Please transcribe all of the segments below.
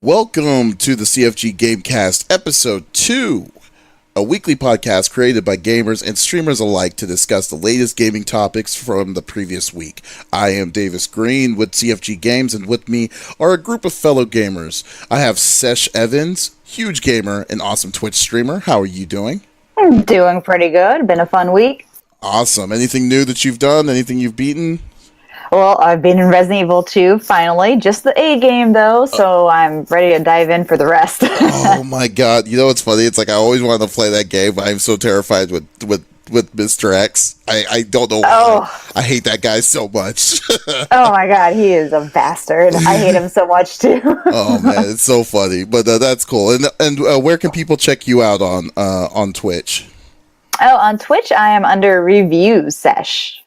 Welcome to the CFG Gamecast, Episode 2, a weekly podcast created by gamers and streamers alike to discuss the latest gaming topics from the previous week. I am Davis Green with CFG Games, and with me are a group of fellow gamers. I have Sesh Evans, huge gamer and awesome Twitch streamer. How are you doing? I'm doing pretty good. Been a fun week. Awesome. Anything new that you've done? Anything you've beaten? Well, I've been in Resident Evil 2, finally. Just the A game, though, so I'm ready to dive in for the rest. Oh my god. You know what's funny? It's like I always wanted to play that game, but I'm so terrified with Mr. X. I don't know why. Oh. I hate that guy so much. Oh my god, he is a bastard. I hate him so much, too. Oh man, it's so funny. But that's cool. And where can people check you out on Twitch? Oh, on Twitch, I am under Review Sesh.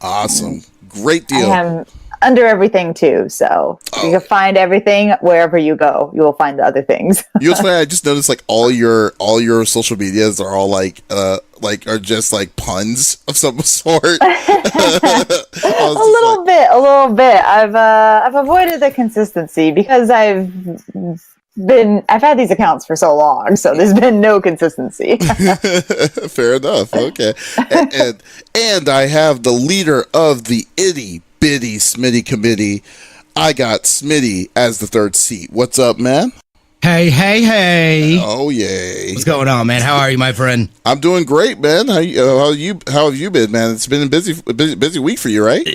Awesome. Great deal. I am under everything too, so you can find everything wherever you go. You will find the other things. You know what's funny? I just noticed like all your social medias are all are just like puns of some sort. A little bit. I've avoided the consistency because I've had these accounts for so long, so there's been no consistency. Fair enough. Okay. And I have the leader of the itty bitty Smitty committee. I got Smitty as the third seat. What's up, man? Hey. Oh, yay. What's going on, man? How are you, my friend? I'm doing great, man. How have you been, man? It's been a busy week for you, right?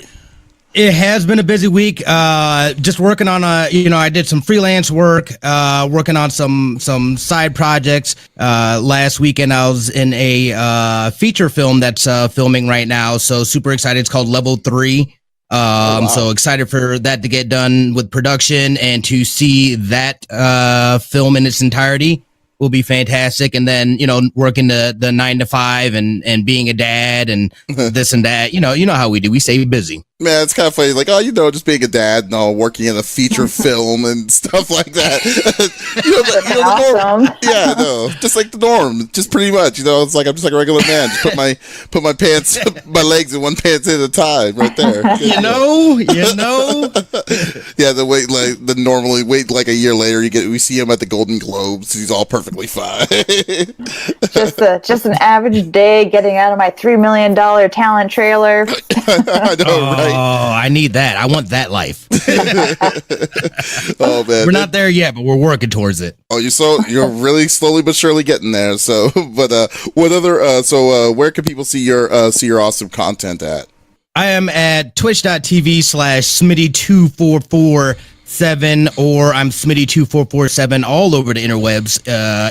It has been a busy week. Just working on I did some freelance work, working on some side projects. Last weekend I was in a feature film that's filming right now. So super excited. It's called Level 3. Wow. So excited for that to get done with production and to see that film in its entirety will be fantastic. And then, working the 9 to 5 and being a dad and this and that, you know how we do. We stay busy. Man, it's kind of funny. Like, just being a dad and all, working in a feature film and stuff like that. Awesome. The norm. Yeah, no, just like the norm. Just pretty much, it's like I'm just like a regular man. Just put my pants, my legs in one pants at a time, right there. You know. Yeah, normally wait like a year later. We see him at the Golden Globes. He's all perfectly fine. just an average day getting out of my $3 million talent trailer. I know, right? Oh, I need that. I want that life. Oh man, we're not there yet, but we're working towards it. Oh, you're really slowly but surely getting there. So, but what other? Where can people see your awesome content at? I am at twitch.tv/Smitty2447, or I'm Smitty2447 all over the interwebs,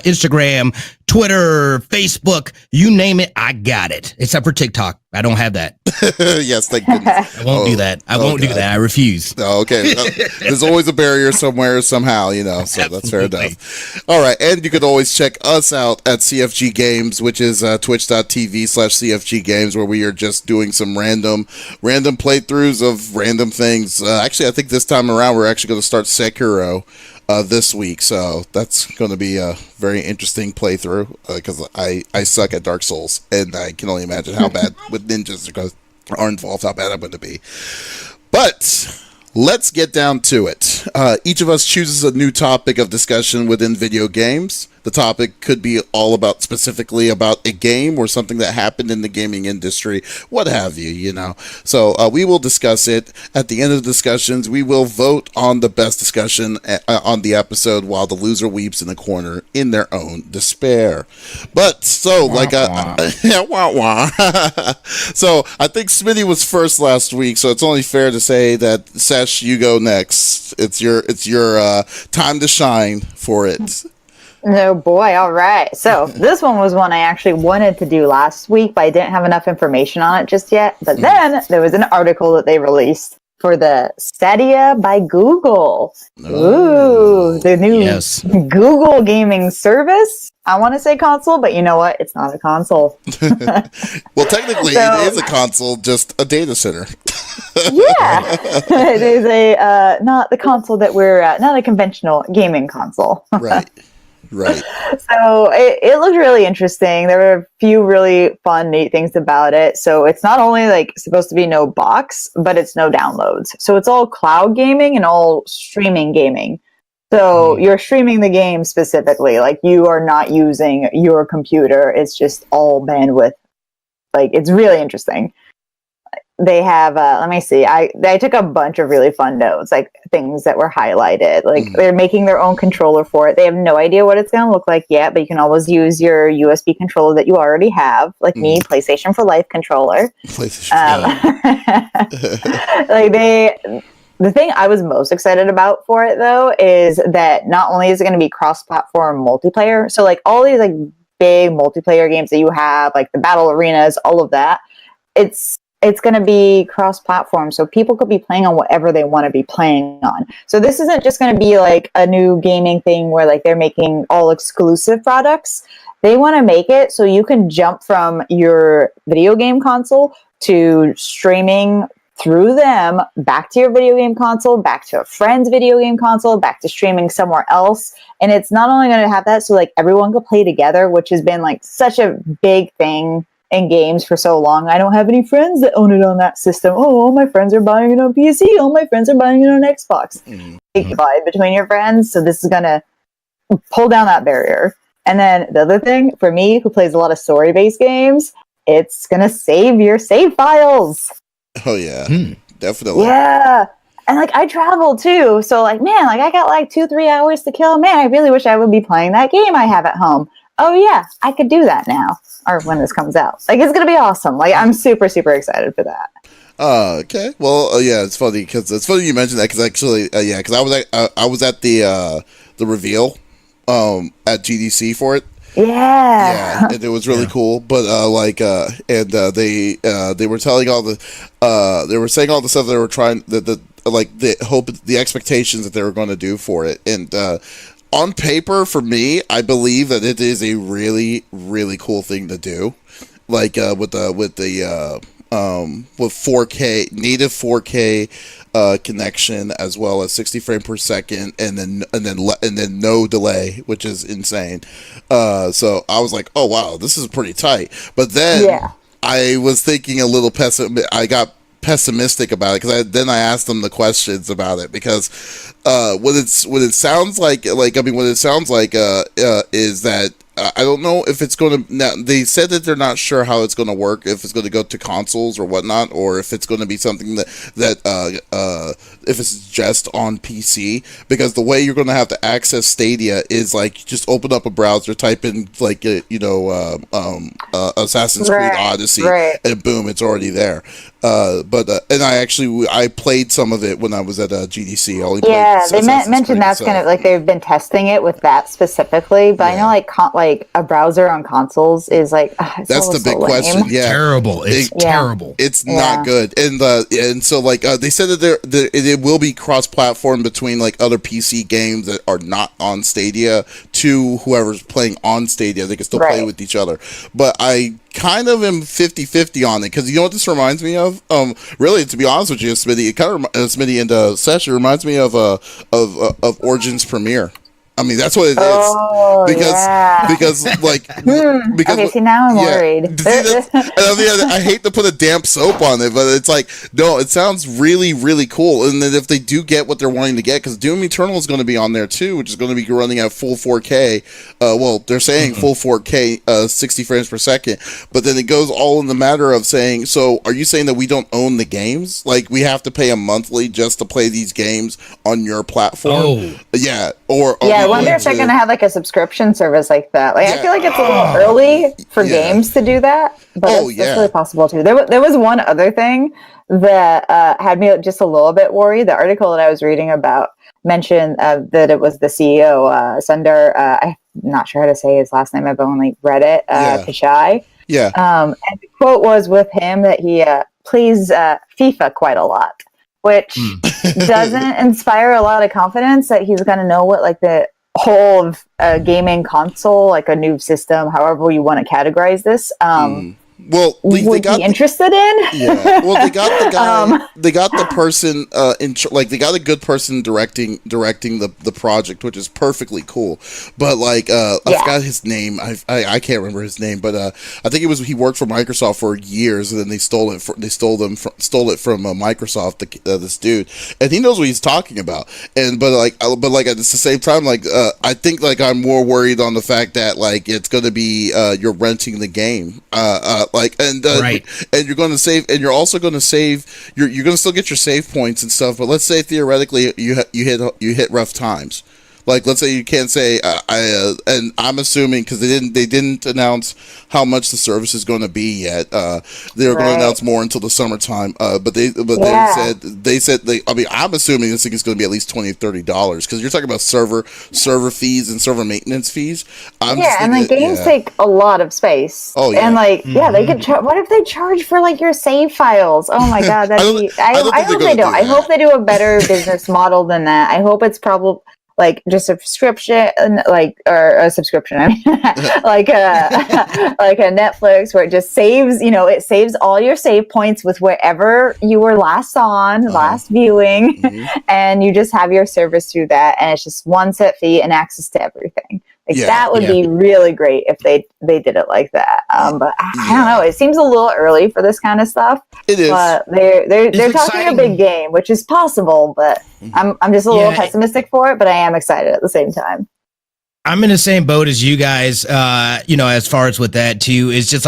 Instagram, Twitter, Facebook, you name it, I got it. Except for TikTok. I don't have that. Yes, thank goodness. I won't do that. I won't do that. I refuse. Oh, okay. There's always a barrier somewhere, somehow, so Absolutely. That's fair enough. All right. And you could always check us out at CFG Games, which is twitch.tv/CFG Games, where we are just doing some random playthroughs of random things. Actually, I think this time around, we're actually going to start Sekiro this week. So that's going to be a very interesting playthrough because I suck at Dark Souls, and I can only imagine how bad with ninjas are involved, how bad I'm going to be. But let's get down to it. Each of us chooses a new topic of discussion within video games. The topic could be specifically about a game or something that happened in the gaming industry, what have you, So we will discuss it. At the end of the discussions, we will vote on the best discussion on the episode while the loser weeps in the corner in their own despair. But, So I think Smitty was first last week, so it's only fair to say that, Sesh, you go next. It's your time to shine for it. Oh boy, all right. So this one was one I actually wanted to do last week, but I didn't have enough information on it just yet. But then there was an article that they released for the Stadia by Google. Ooh, the new Google gaming service. I want to say console, but you know what? It's not a console. Well, technically, it is a console, just a data center. Yeah, it is not the console that not a conventional gaming console. Right. So it looked really interesting. There were a few really fun, neat things about it. So it's not only supposed to be no box, but it's no downloads. So it's all cloud gaming and all streaming gaming. So you're streaming the game specifically, like you are not using your computer. It's just all bandwidth. Like it's really interesting. They have, let me see. I took a bunch of really fun notes, like things that were highlighted. Like they're making their own controller for it. They have no idea what it's going to look like yet, but you can always use your USB controller that you already have, like me, PlayStation for Life controller. The thing I was most excited about for it, though, is that not only is it going to be cross-platform multiplayer, so like all these like big multiplayer games that you have, like the battle arenas, all of that, it's going to be cross-platform, so people could be playing on whatever they want to be playing on. So this isn't just going to be like a new gaming thing where like they're making all exclusive products. They want to make it so you can jump from your video game console to streaming through them back to your video game console, back to a friend's video game console, back to streaming somewhere else. And it's not only going to have that so like everyone could play together, which has been like such a big thing in games for so long. I don't have any friends that own it on that system. Oh, all my friends are buying it on PC. All my friends are buying it on Xbox. Divide between your friends. So this is going to pull down that barrier. And then the other thing for me, who plays a lot of story-based games, it's going to save your save files. Oh yeah, definitely. Yeah. And like I travel too. So like, man, like I got like 2-3 hours to kill. Man, I really wish I would be playing that game I have at home. Oh yeah, I could do that now. Or when this comes out. Like it's going to be awesome. Like I'm super, super excited for that. Okay. Well, yeah, it's funny you mentioned that because actually, because I was at the reveal at GDC for it. Yeah, and it was really cool. But they were telling all the they were saying all the stuff they were trying the expectations that they were going to do for it. And on paper, for me, I believe that it is a really, really cool thing to do. Like with 4K native 4K connection as well as 60 frame per second and then no delay, which is insane. So I was like, oh wow, this is pretty tight. But then I was thinking a little I got pessimistic about it because I asked them the questions about it because what it sounds like is that I don't know if it's going to. Now, they said that they're not sure how it's going to work, if it's going to go to consoles or whatnot, or if it's going to be something that if it's just on PC. Because the way you're going to have to access Stadia is like just open up a browser, type in like Assassin's Creed Odyssey, and boom, it's already there. And I played some of it when I was at GDC. They mentioned that's kind of like they've been testing it with that specifically, but I know like a browser on consoles is like that's the big question. Yeah, terrible. It's terrible. It's not good. And so like they said that it will be cross-platform between like other PC games that are not on Stadia to whoever's playing on Stadia. They can still play with each other. But I kind of am 50-50 on it because you know what this reminds me of? Really, to be honest with you, Smitty, it kind of Smitty and Sesh, it reminds me of Origins Premiere. I mean, that's what it is. Because okay, see, now I'm worried. I hate to put a damp soap on it, but it's like, no, it sounds really, really cool. And then if they do get what they're wanting to get, because Doom Eternal is going to be on there too, which is going to be running at full 4K. Well, they're saying full 4K, 60 frames per second. But then it goes all in the matter of saying, so are you saying that we don't own the games? Like, we have to pay a monthly just to play these games on your platform? Oh. Yeah. I wonder if they're going to have like a subscription service like that. Like I feel like it's a little early for games to do that, but that's really possible too. There was one other thing that had me just a little bit worried. The article that I was reading about mentioned that it was the CEO, Sundar. I'm not sure how to say his last name. I've only read it. Pichai. Yeah. And the quote was with him that he plays FIFA quite a lot, which doesn't inspire a lot of confidence that he's going to know what like the whole of a gaming console, like a new system, however you want to categorize this, Well, would be interested in. Yeah. Well, they got the guy. They got the person they got a good person directing the project, which is perfectly cool. But I forgot his name. I can't remember his name, but I think he worked for Microsoft for years, and then they stole it from Microsoft. This dude, and he knows what he's talking about. And but at the same time, I think I'm more worried on the fact that it's going to be you're renting the game. Right. And you're going to save, and you're also going to save. You're going to still get your save points and stuff. But let's say theoretically you hit rough times. Let's say you can't say and I'm assuming because they didn't announce how much the service is going to be yet. They're going to announce more until the summertime. But they said I'm assuming this thing is going to be at least $20-$30 because you're talking about server fees and server maintenance fees. And games take a lot of space. Oh yeah, and they could. What if they charge for your save files? Oh my god, I hope they don't. I hope they do a better business model than that. I hope it's probably just a subscription, or a subscription. I mean, like a Netflix where it just saves. It saves all your save points with wherever you were last viewing, and you just have your service through that, and it's just one set fee and access to everything. That would be really great if they did it like that. But I don't know. It seems a little early for this kind of stuff. It is. But they're talking a big game, which is possible. But I'm just a little pessimistic for it. But I am excited at the same time. I'm in the same boat as you guys. As far as with that too, is just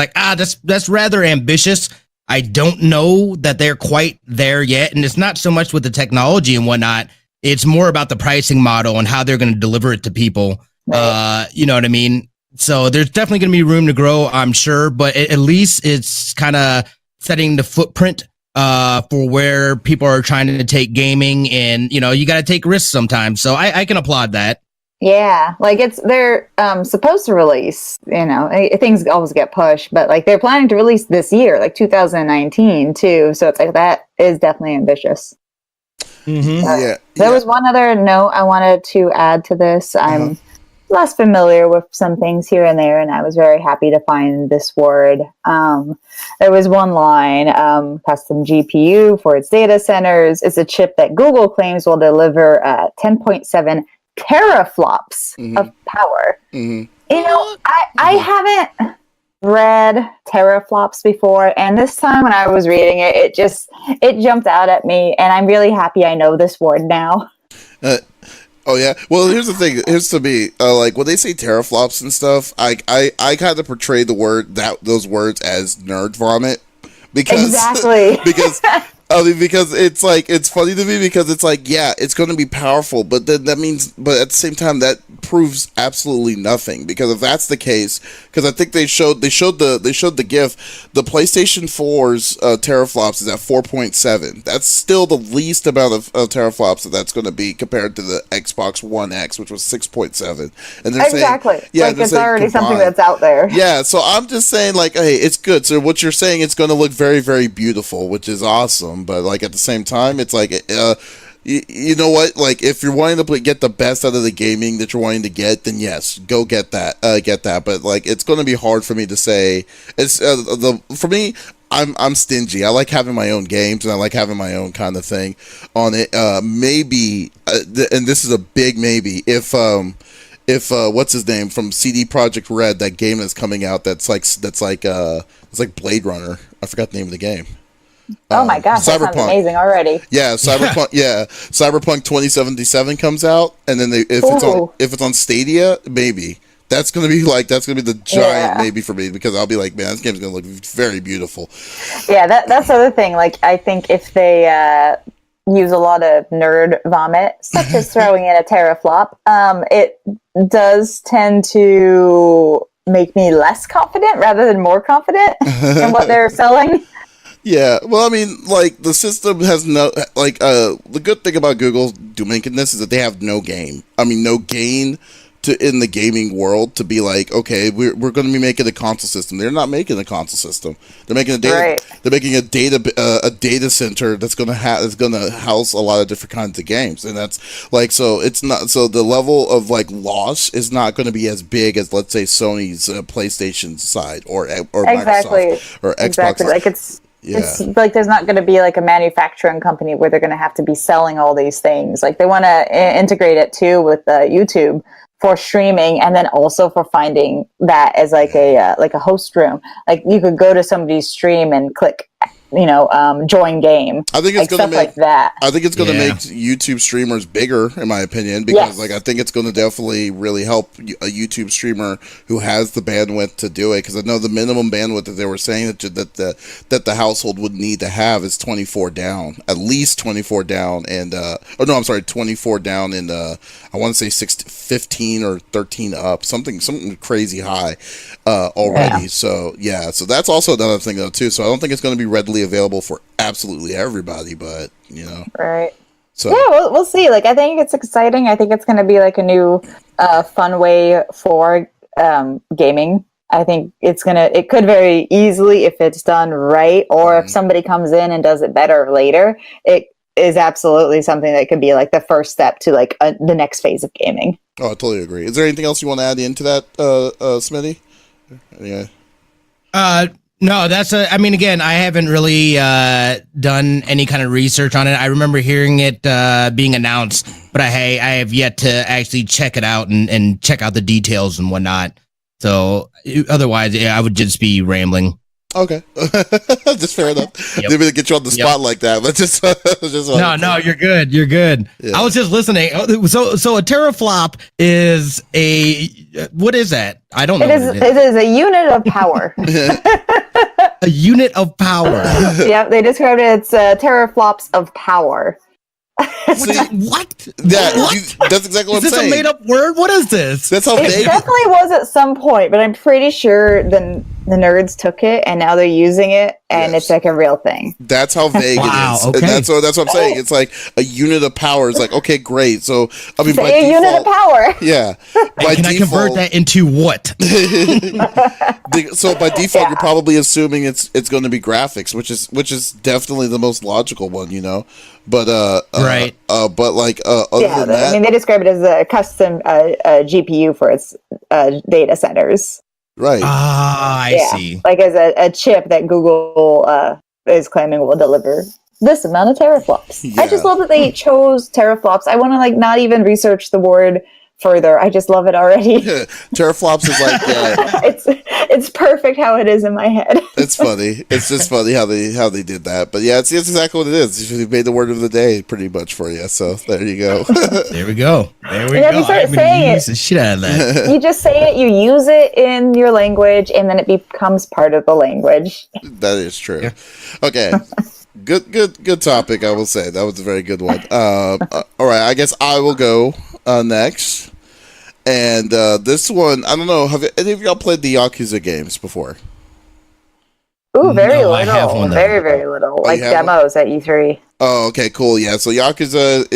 that's rather ambitious. I don't know that they're quite there yet, and it's not so much with the technology and whatnot. It's more about the pricing model and how they're going to deliver it to people. You know what I mean? So there's definitely going to be room to grow, I'm sure, but at least it's kind of setting the footprint for where people are trying to take gaming, and you got to take risks sometimes. So I can applaud that. Yeah, they're supposed to release. Things always get pushed, but they're planning to release this year, 2019 too. So it's that is definitely ambitious. There was one other note I wanted to add to this. I'm less familiar with some things here and there, and I was very happy to find this word. There was one line, custom GPU for its data centers. It's a chip that Google claims will deliver 10.7 teraflops of power. I haven't read teraflops before, and this time when I was reading it, it jumped out at me, and I'm really happy I know this word now. Oh yeah. Well, here's the thing. Here's to me. When they say teraflops and stuff, I kind of portray those words as nerd vomit because because it's funny to me because it's going to be powerful, but then that means, but at the same time that proves absolutely nothing, because if that's the case, because I think they showed the GIF, the PlayStation 4's teraflops is at 4.7. That's still the least amount of teraflops that's going to be compared to the Xbox One X, which was 6.7. And they're saying, it's already combined. Something that's out there. Yeah, so I'm just saying hey, it's good. So what you're saying, it's going to look very, very beautiful, which is awesome. But at the same time, it's you know what? If you're wanting to get the best out of the gaming that you're wanting to get, then yes, go get that. But it's going to be hard for me to say. It's for me. I'm stingy. I like having my own games, and I like having my own kind of thing on it. Maybe, and this is a big maybe. If what's his name from CD Projekt Red, that game that's coming out, it's like Blade Runner. I forgot the name of the game. Oh my gosh, that sounds amazing already. Yeah, Cyberpunk. Yeah, Cyberpunk 2077 comes out, and then if it's on Stadia, maybe that's gonna be the giant maybe for me, because I'll be like, man, this game's gonna look very beautiful. Yeah, that's the other thing. I think if they use a lot of nerd vomit, such as throwing in a teraflop, it does tend to make me less confident rather than more confident in what they're selling. Yeah, well, I mean, the system has no, the good thing about Google making this is that they have no gain. I mean, no gain in the gaming world to be like, okay, we're going to be making a console system. They're not making a console system. They're making a data. Right. They're making a data center that's going to house a lot of different kinds of games, and that's like, so it's not, so the level of like loss is not going to be as big as, let's say, Sony's PlayStation side or Exactly. Microsoft or Xbox. Exactly. Side. Like it's like there's not going to be like a manufacturing company where they're going to have to be selling all these things. Like they want to integrate it too with YouTube for streaming, and then also for finding that as like a host room. Like you could go to somebody's stream and click, join game. I think it's like going to make like that. I think it's going to make YouTube streamers bigger, in my opinion, because like I think it's going to definitely really help a YouTube streamer who has the bandwidth to do it. Because I know the minimum bandwidth that they were saying that the household would need to have is 24 down, at least 24 down, and 24 down, and I want to say 15 or 13 up, something crazy high already. Yeah. So that's also another thing though too. So I don't think it's going to be readily available for absolutely everybody, but right. So yeah, we'll see. Like I think it's exciting. I think it's going to be like a new fun way for gaming. I think it could very easily, if it's done right, or if somebody comes in and does it better later, it is absolutely something that could be like the first step to like the next phase of gaming. Oh, I totally agree. Is there anything else you want to add into that, Smitty? Yeah. No, again, I haven't really done any kind of research on it. I remember hearing it being announced, but I have yet to actually check it out and check out the details and whatnot. So otherwise, I would just be rambling. Okay. Just fair enough. Didn't mean to get you on the spot like that, but just No, you're good. You're good. Yeah. I was just listening. So a teraflop is what is that? I don't know. It is a unit of power. A unit of power. Yep, they described it as teraflops of power. What? Yeah, what? That's exactly what I'm saying. Is this a made-up word? What is this? That's how it definitely was at some point, but I'm pretty sure the nerds took it and now they're using it, and it's like a real thing. That's how vague it is. Okay. That's what I'm saying. It's like a unit of power. It's like, okay, great. So I mean, by a default, unit of power. Yeah. Can I convert that into what? So by default, you're probably assuming it's going to be graphics, which is definitely the most logical one, But right. But like other than that, I mean, they describe it as a custom GPU for its data centers. Right. I see. Like as a chip that Google is claiming will deliver this amount of teraflops. Yeah. I just love that they chose teraflops. I want to like not even research the word further. I just love it already. Teraflops is like it's perfect how it is in my head. It's funny. It's just funny how they did that. But yeah, it's exactly what it is. You made the word of the day pretty much for you. So there you go. There we go. If you start saying it, the shit out of that. You just say it. You use it in your language, and then it becomes part of the language. That is true. Yeah. Okay. Good topic. I will say that was a very good one. All right. I guess I will go next. And this one, I don't know, have any of y'all played the Yakuza games before? Ooh, very little. Very, very little. Like demos at E3. Oh, okay, cool. Yeah, so Yakuza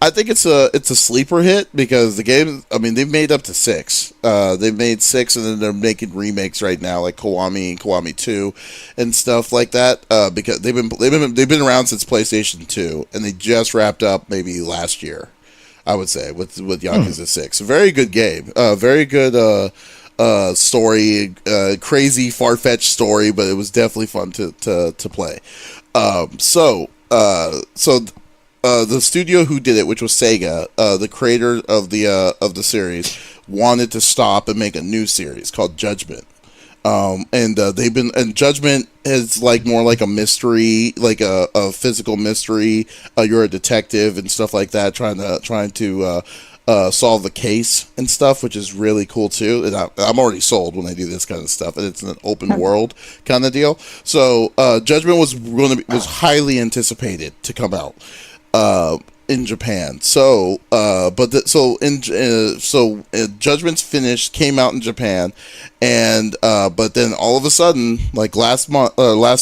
I think it's a sleeper hit because the game, I mean, they've made up to 6. They've made 6 and then they're making remakes right now, like Kiwami and Kiwami 2 and stuff like that, because they've been around since PlayStation 2 and they just wrapped up maybe last year, I would say, with Yakuza 6. Very good game. Very good story, crazy far-fetched story, but it was definitely fun to play. So the studio who did it, which was Sega, the creator of the series, wanted to stop and make a new series called Judgment. And Judgment is like more like a mystery, like a physical mystery. You're a detective and stuff like that, trying to solve the case and stuff, which is really cool too. And I'm already sold when they do this kind of stuff, and it's an open world kind of deal. So Judgment was highly anticipated to come out in Japan. So Judgment's finished, came out in Japan, and but then all of a sudden, like last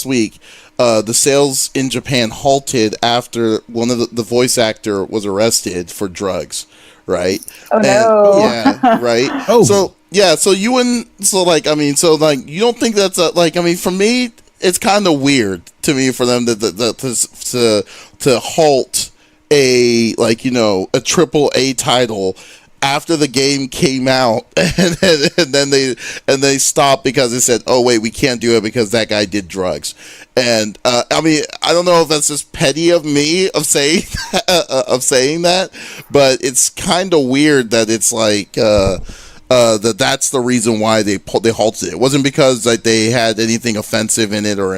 week, the sales in Japan halted after one of the voice actor was arrested for drugs, right? Oh, no. Yeah, right. Oh. So yeah, so you wouldn't. So like, I mean, so like, you don't think that's like? I mean, for me, it's kind of weird to me for them to halt a, like, you know, a AAA title after the game came out, and then they stopped because they said, oh wait, we can't do it because that guy did drugs. And I mean, I don't know if that's just petty of me of saying that, but it's kind of weird that it's like that's the reason why they halted it. It wasn't because like they had anything offensive in it or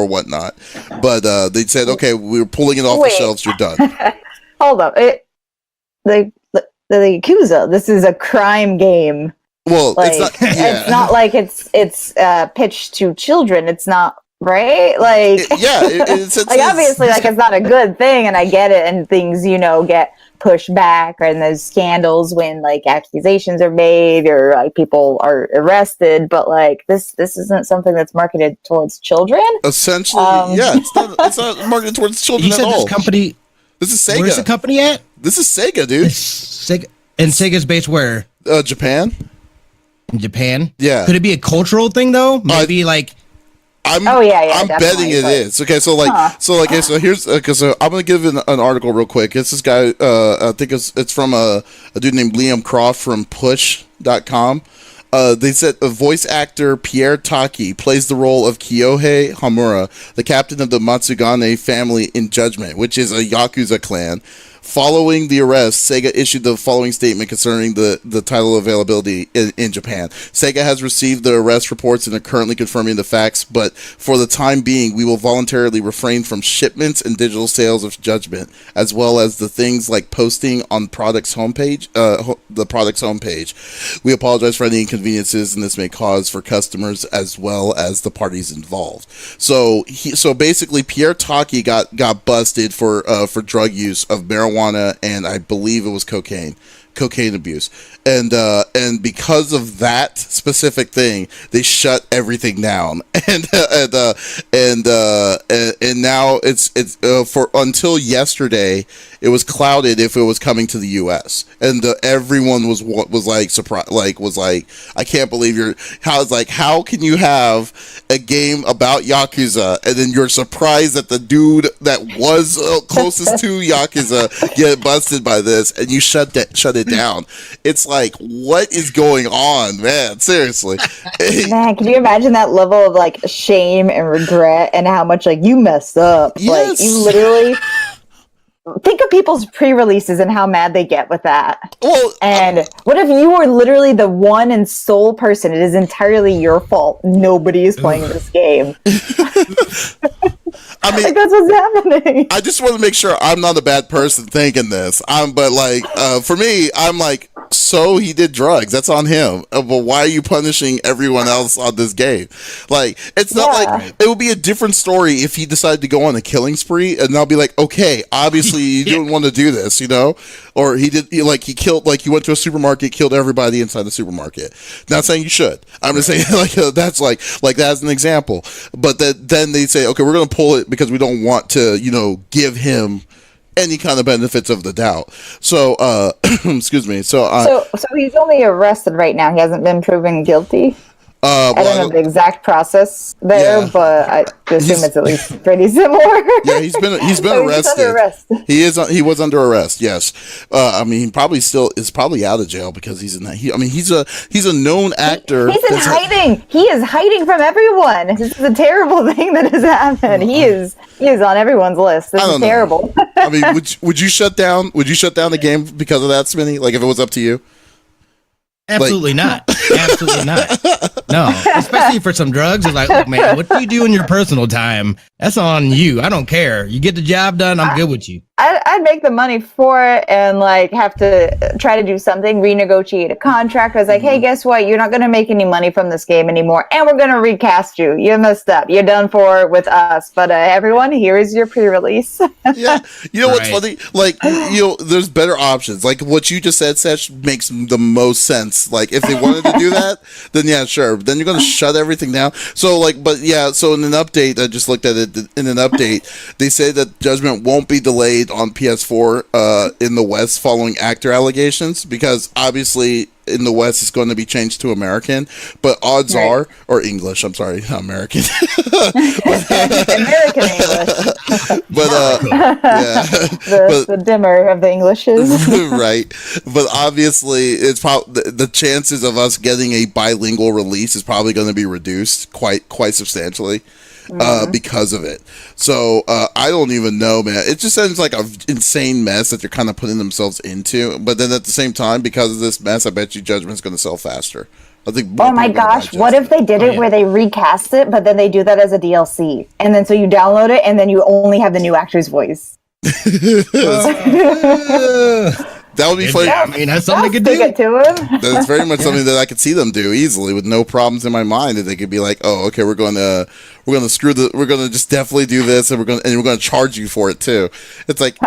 whatnot, but they said, okay, we're pulling it off the shelves, you're done. Hold up, the Yakuza. This is a crime game. Well, like, it's not. Yeah. It's not like it's pitched to children. It's not, right. Like, it's like, obviously, like, it's not a good thing, and I get it. And things, you know, get pushed back, and there's scandals when like accusations are made or like people are arrested. But like this isn't something that's marketed towards children. Essentially, yeah, it's not marketed towards children You said at all. this company. This is Sega. Where's the company at? This is Sega, dude. Sega. And Sega's based where? Japan. In Japan? Yeah. Could it be a cultural thing though? Maybe like. I'm definitely, betting it is. Okay, so like, so here's so I'm gonna give an article real quick. It's this guy. I think it's from a dude named Liam Croft from Push.com. They said a voice actor Pierre Taki plays the role of Kyohei Hamura, the captain of the Matsugane family in Judgment, which is a Yakuza clan. Following the arrest, Sega issued the following statement concerning the title availability in Japan. Sega has received the arrest reports and are currently confirming the facts, but for the time being, we will voluntarily refrain from shipments and digital sales of Judgment, as well as the things like posting on the product's homepage. We apologize for any inconveniences and this may cause for customers as well as the parties involved. So basically, Pierre Taki got busted for drug use of marijuana, and I believe it was cocaine abuse, and because of that specific thing, they shut everything down, and now it's for until yesterday it was clouded if it was coming to the U.S. and everyone was like surprised, was like, I can't believe how can you have a game about Yakuza and then you're surprised that the dude that was closest to Yakuza get busted by this and you shut it down. It's like, what is going on, man? Seriously. Man, can you imagine that level of like shame and regret and how much like you messed up? Yes. Like, you literally think of people's pre-releases and how mad they get with that. Well, and what if you were literally the one and sole person? It is entirely your fault. Nobody is playing this game. I mean, like, that's what's happening. I just want to make sure I'm not a bad person thinking this. But like, for me, I'm like, so he did drugs. That's on him. But why are you punishing everyone else on this game? Like, it's not like it would be a different story if he decided to go on a killing spree, and I'll be like, okay, obviously you didn't want to do this, you know, or he killed, like, he went to a supermarket, killed everybody inside the supermarket. Not saying you should. I'm just saying like that's like that's an example. But then they say, okay, we're gonna pull it because we don't want to, you know, give him any kind of benefits of the doubt. So, excuse me. So he's only arrested right now. He hasn't been proven guilty. I don't know the exact process there, but I assume it's at least pretty similar. Yeah, he's been arrested. He was under arrest. Yes, I mean, he probably still is probably out of jail because he's in that. He's a known actor. He's in hiding. He is hiding from everyone. This is a terrible thing that has happened. He is on everyone's list. This is terrible. I mean, would you shut down the game because of that, Smitty? Like, if it was up to you? Absolutely not. Absolutely not. No, especially for some drugs. It's like, look, man, what do you do in your personal time? That's on you. I don't care. You get the job done, I'm good with you. I'd make the money for it and like have to try to do something, renegotiate a contract. I was like, hey, guess what? You're not going to make any money from this game anymore, and we're going to recast you. You messed up. You're done for with us. But everyone, here is your pre-release. Yeah, you know what's funny? Like, you know, there's better options. Like what you just said, Sesh, makes the most sense. Like if they wanted to do that, then yeah, sure. Then you're going to shut everything down. So but yeah. So in an update, I just looked at it. In an update, they say that Judgment won't be delayed on PS4 in the West following actor allegations, because obviously in the West it's going to be changed to American, but odds are, or English. I'm sorry, not American. American English. But yeah, the dimmer of the Englishes. right. But obviously, it's probably the chances of us getting a bilingual release is probably going to be reduced quite substantially. Because of it. So I don't even know, man. It just sounds like an insane mess that they're kind of putting themselves into. But then at the same time, because of this mess, I bet you Judgment's going to sell faster. I think. Oh my gosh! What if they did it where they recast it, but then they do that as a DLC, and then so you download it, and then you only have the new actor's voice. That would be funny. I mean, that's something they could do. It to him. That's very much something that I could see them do easily with no problems in my mind. That they could be like, "Oh, okay, we're going to just definitely do this, and we're going to charge you for it too." It's like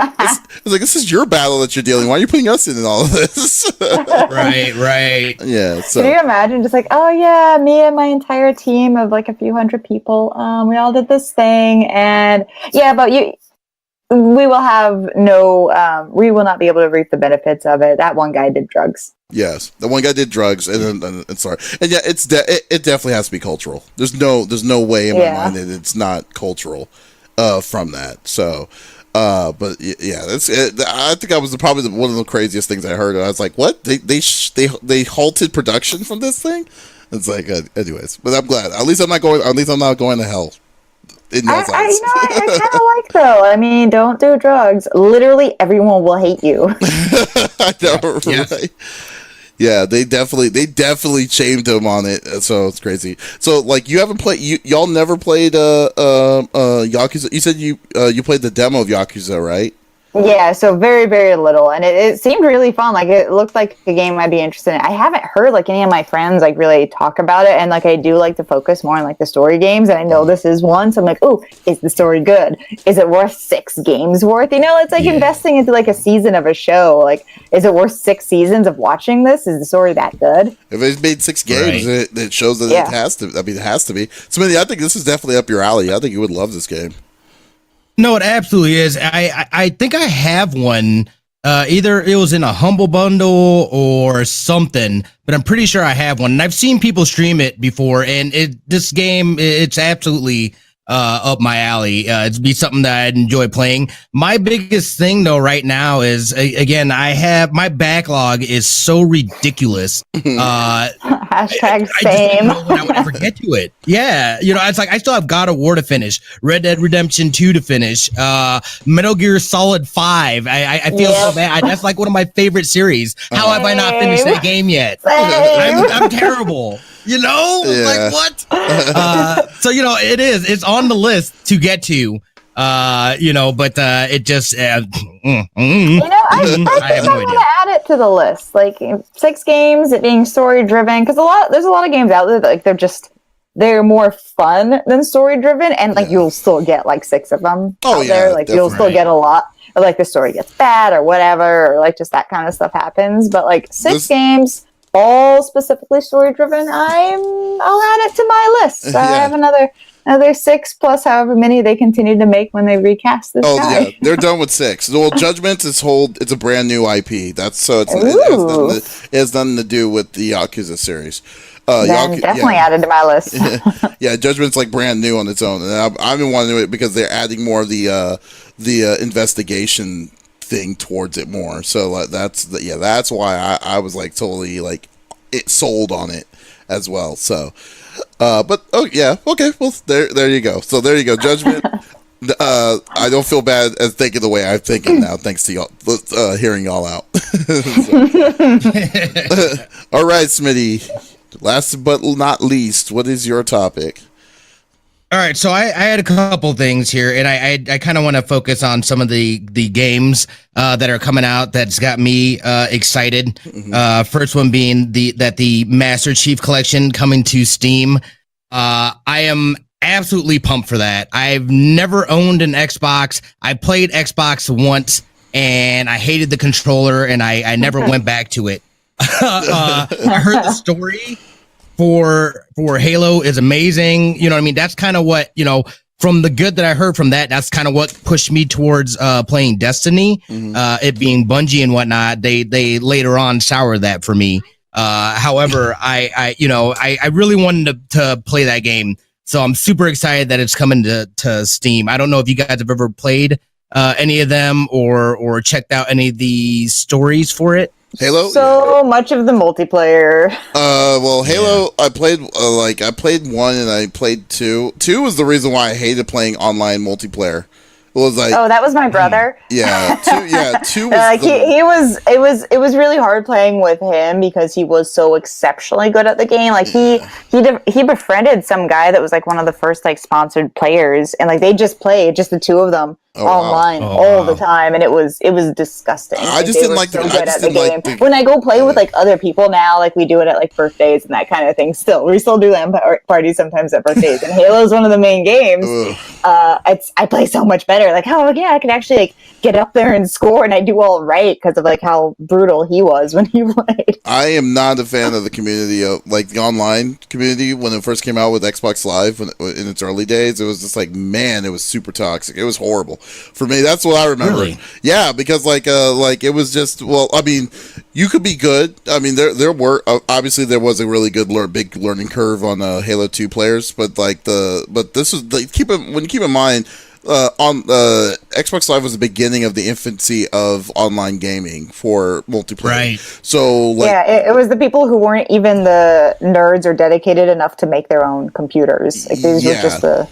this is your battle that you're dealing. Why are you putting us in all of this? Right. Yeah. So can you imagine just like, oh yeah, me and my entire team of like a few hundred people, we all did this thing, and yeah, but you. We will have we will not be able to reap the benefits of it. That one guy did drugs. Yes, the one guy did drugs, and sorry, and yeah, it definitely has to be cultural. There's no way in my mind that it's not cultural, from that. So, but yeah, I think that was probably one of the craziest things I heard. I was like, what? They halted production from this thing? It's like, anyways, but I'm glad. At least I'm not going to hell. I kind of like though. I mean, don't do drugs. Literally, everyone will hate you. I know, right? Yeah, they definitely shamed him on it. So it's crazy. So like, you haven't played, y'all never played Yakuza. You said you played the demo of Yakuza, right? Yeah, so very, very little, and it seemed really fun. Like, it looked like a game I'd be interested in. I haven't heard like any of my friends like really talk about it, and like I do like to focus more on like the story games, and I know this is one, so I'm like, oh, is the story good? Is it worth 6 games worth? You know, it's like investing into like a season of a show. Like, is it worth 6 seasons of watching this? Is the story that good? If it's made 6 games, it shows that it has to. I mean, it has to be. Smitty, I think this is definitely up your alley. I think you would love this game. No, it absolutely is. I think I have one. Either it was in a Humble Bundle or something, but I'm pretty sure I have one. And I've seen people stream it before, and this game, it's absolutely up my alley. It'd be something that I'd enjoy playing. My biggest thing though right now is, again, my backlog is so ridiculous. Hashtag I same. just don't know when I would ever get to it. Yeah, you know, it's like I still have God of War to finish, Red Dead Redemption 2 to finish, Metal Gear Solid 5. I feel so bad. That's like one of my favorite series. How have I not finished that game yet? I'm terrible. You know, like what? So, you know, it's on the list to get to, you know, but it just, you know, I think I want to add it to the list. Like 6 games, it being story driven, because there's a lot of games out there that like they're more fun than story driven, and like you'll still get like 6 of them out there. Like you'll still get a lot. Or like the story gets bad or whatever, or like just that kind of stuff happens. But like 6 games, all specifically story driven, I'll add it to my list. So I have another 6 plus however many they continue to make when they recast this guy. Yeah, they're done with 6. Well, Judgment is it's a brand new IP. It has nothing to do with the Yakuza series. Definitely added to my list. Yeah, Judgment's like brand new on its own, and I've been wanting to do it because they're adding more of the investigation thing towards it more. So that's why I was like totally like it sold on it as well. So, but okay, well there you go. So there you go, Judgment. I don't feel bad as thinking the way I'm thinking now, thanks to y'all hearing y'all out. All right, Smitty. Last but not least, what is your topic? All right, so I had a couple things here, and I kind of want to focus on some of the games that are coming out that's got me excited. First one being the Master Chief Collection coming to Steam. I am absolutely pumped for that. I've never owned an Xbox. I played Xbox once, and I hated the controller, and I never went back to it. I heard the story for Halo is amazing. You know what I mean? That's kind of what, from the good that I heard from that, that's kind of what pushed me towards playing Destiny. It being Bungie and whatnot, they later on soured that for me. However, I really wanted to play that game, so I'm super excited that it's coming to Steam. I don't know if you guys have ever played any of them or checked out any of the stories for it. Halo. So much of the multiplayer. Well, Halo. Yeah. I played 1 and I played 2. 2 was the reason why I hated playing online multiplayer. It was like, oh, that was my brother. Yeah, 2 was it was really hard playing with him because he was so exceptionally good at the game. Like he befriended some guy that was like one of the first like sponsored players, and like they just played just the two of them online all the time, and it was disgusting. I just didn't like the game. When I go play with like other people now, like we do it at like birthdays and that kind of thing. We still do LAN parties sometimes at birthdays, and Halo is one of the main games. I play so much better. Like, oh yeah, I could actually like get up there and score, and I do all right because of like how brutal he was when he played. I am not a fan of the community of like the online community when it first came out with Xbox Live in its early days. It was just like, man, it was super toxic. It was horrible for me. That's what I remember. Really? Yeah, because like it was just, well, I mean, you could be good. I mean, there were obviously there was a really good big learning curve on Halo 2 players, but this was like, keep in mind. On Xbox Live was the beginning of the infancy of online gaming for multiplayer. Right. So like, yeah, it was the people who weren't even the nerds or dedicated enough to make their own computers. Like these were just the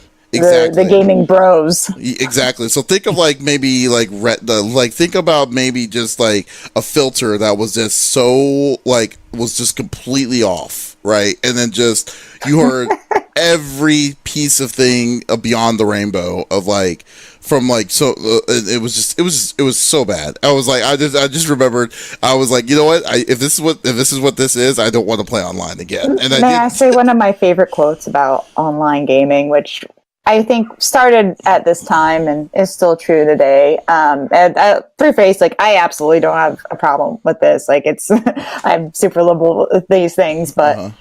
gaming bros. Exactly. So think of like maybe like think about maybe just like a filter that was just so like was just completely off, right? And then just you heard every piece of thing beyond the rainbow of like from like it was so bad. I was like I just remembered I was like, you know what, if this is what this is, I don't want to play online again. And I say one of my favorite quotes about online gaming, which I think started at this time and is still true today. And preface, like, I absolutely don't have a problem with this. Like, I'm super liberal with these things, but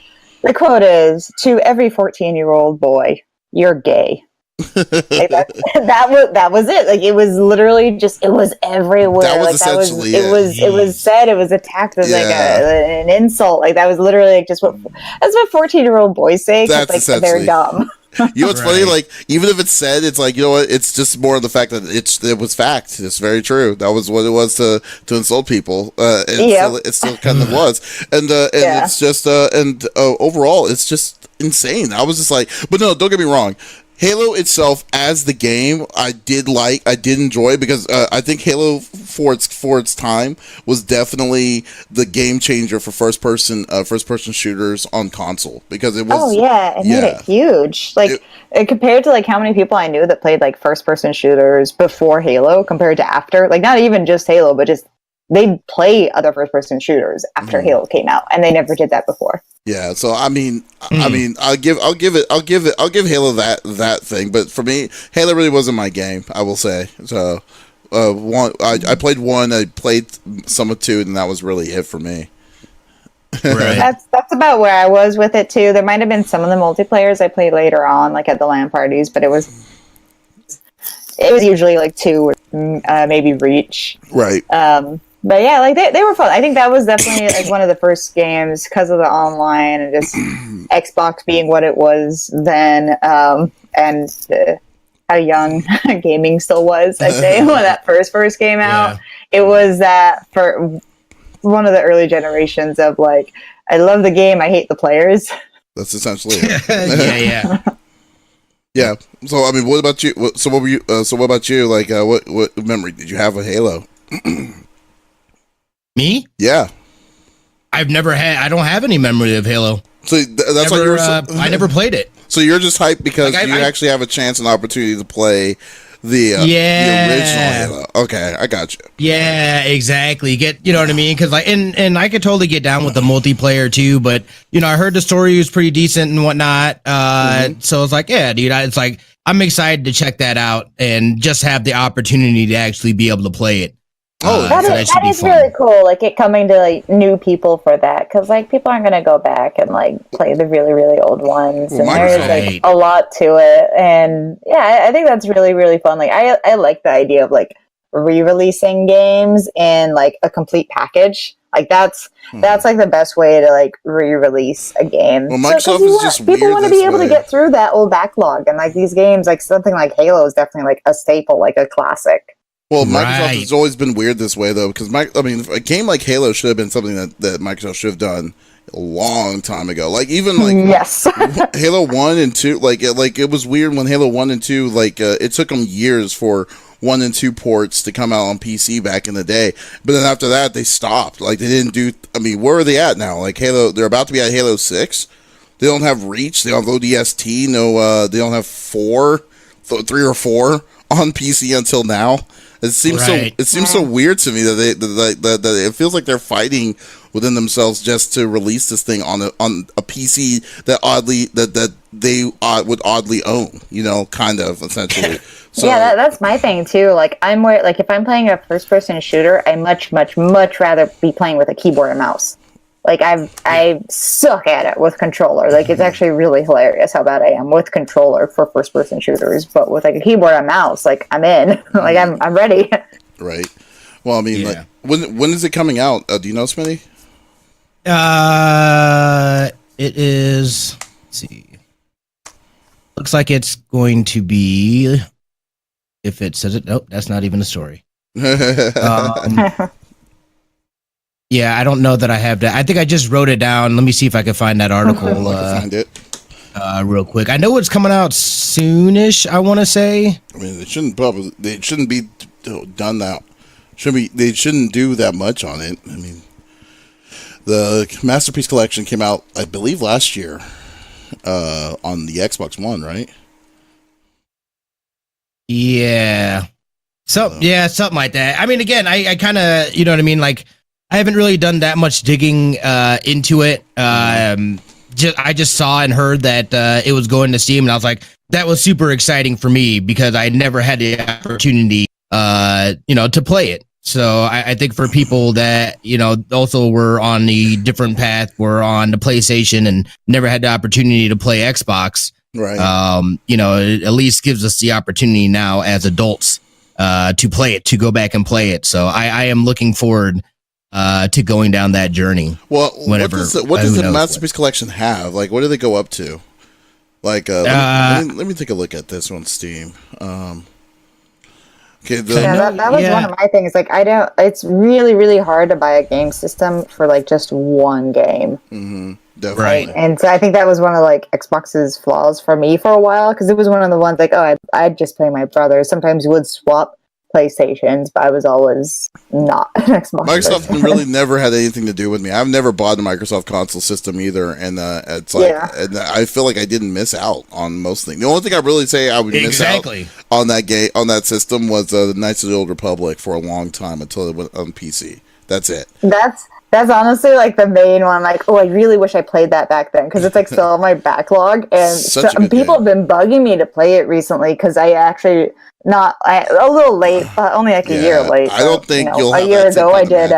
the quote is, "To every 14-year-old boy, you're gay." Like that was it. Like, it was literally just, it was everywhere. That was like essentially it was said, it was attacked as like an insult. Like, that was literally like just that's what 14-year-old boys say. That's like they're dumb. You know what's funny? Like, even if it's said, it's like, you know what? It's just more of the fact that it was fact. It's very true. That was what it was to insult people. It still kind of was. And it's just overall, it's just insane. I was just like, but no, don't get me wrong. Halo itself as the game, I did enjoy, because I think Halo for its time was definitely the game changer for first person shooters on console, because it was it made it huge. Like, compared to like how many people I knew that played like first person shooters before Halo compared to after, like not even just Halo, but just they'd play other first person shooters after Halo came out, and they never did that before. Yeah, so I mean, I'll give Halo that thing, but for me, Halo really wasn't my game, I will say. So, I played 1, I played some of 2, and that was really it for me. Right. That's about where I was with it too. There might have been some of the multiplayers I played later on, like at the LAN parties, but it was usually like 2 or maybe Reach. Right. But yeah, like they were fun. I think that was definitely like one of the first games because of the online and just Xbox being what it was then, and how young gaming still was. I'd say when that first came out, it was that for one of the early generations of like, I love the game, I hate the players. That's essentially it. Yeah. Yeah. So I mean, what about you? So what about you? Like, what memory did you have of Halo? Me? Yeah. I don't have any memory of Halo. So that's why you were I never played it. So you're just hyped because you actually have a chance and opportunity to play the original Halo. Okay, I got you. Yeah, exactly. You know what I mean? Because and I could totally get down with the multiplayer too, but I heard the story was pretty decent and whatnot. So it's like, yeah, dude, it's like I'm excited to check that out and just have the opportunity to actually be able to play it. Oh, that is really cool. Like it coming to like new people for that, because like people aren't gonna go back and like play the really really old ones, and there's like a lot to it. And yeah, I think that's really really fun. Like I like the idea of like re-releasing games in like a complete package. Like that's like the best way to like re-release a game. Well, Microsoft is just people want to be able to get through that old backlog, and like these games, like something like Halo is definitely like a staple, like a classic. Well, Microsoft has always been weird this way, though, because a game like Halo should have been something that Microsoft should have done a long time ago. Like even like Halo 1 and 2, it was weird when Halo 1 and 2 it took them years for 1 and 2 ports to come out on PC back in the day. But then after that, they stopped. Like they didn't do. I mean, where are they at now? Like Halo, they're about to be at Halo 6. They don't have Reach. They don't have ODST. No, they don't have 3 or 4 on PC until now. It seems so weird to me that it feels like they're fighting within themselves just to release this thing on a PC that they would oddly own, kind of essentially. So, yeah, that's my thing too. Like if I'm playing a first person shooter, I much rather be playing with a keyboard and mouse. Like I suck at it with controller. Like it's actually really hilarious how bad I am with controller for first person shooters. But with like a keyboard and mouse, like I'm in. Like I'm ready. Right. Well, I mean, like when is it coming out? Do you know, Smitty? It is. Let's see. Looks like it's going to be. If it says it, nope, that's not even a story. Yeah, I don't know that I have that. I think I just wrote it down. Let me see if I can find that article. Find it real quick. I know it's coming out soonish. I want to say. I mean, they shouldn't be done that. They shouldn't do that much on it. I mean, the Masterpiece Collection came out, I believe, last year on the Xbox One, right? Yeah. Something like that. I mean, again, I kind of, you know what I mean, like. I haven't really done that much digging into it. I just saw and heard that it was going to Steam, and I was like, that was super exciting for me because I never had the opportunity, to play it. So I think for people that, also were on the different path, were on the PlayStation and never had the opportunity to play Xbox, right? It at least gives us the opportunity now as adults to play it, to go back and play it. So I am looking forward to going down that journey. Well, what does the Masterpiece Collection have? Like, what do they go up to? Like, let me take a look at this on Steam. Okay, that was one of my things. Like, it's really, really hard to buy a game system for like just one game. Mm-hmm. Definitely. Right. And so I think that was one of like Xbox's flaws for me for a while, because it was one of the ones like, I'd just play my brother. Sometimes we would swap PlayStations, but I was always not an Xbox. Microsoft really never had anything to do with me. I've never bought a Microsoft console system either, and it's like, and I feel like I didn't miss out on most things. The only thing I really say I would miss out on that system was the Knights of the Old Republic for a long time until it went on PC. That's it. That's honestly like the main one. Like, I really wish I played that back then, because it's like still on my backlog, and people have been bugging me to play it recently because I actually. A little late, but only like a year late. So, I don't think you'll. A year ago, I did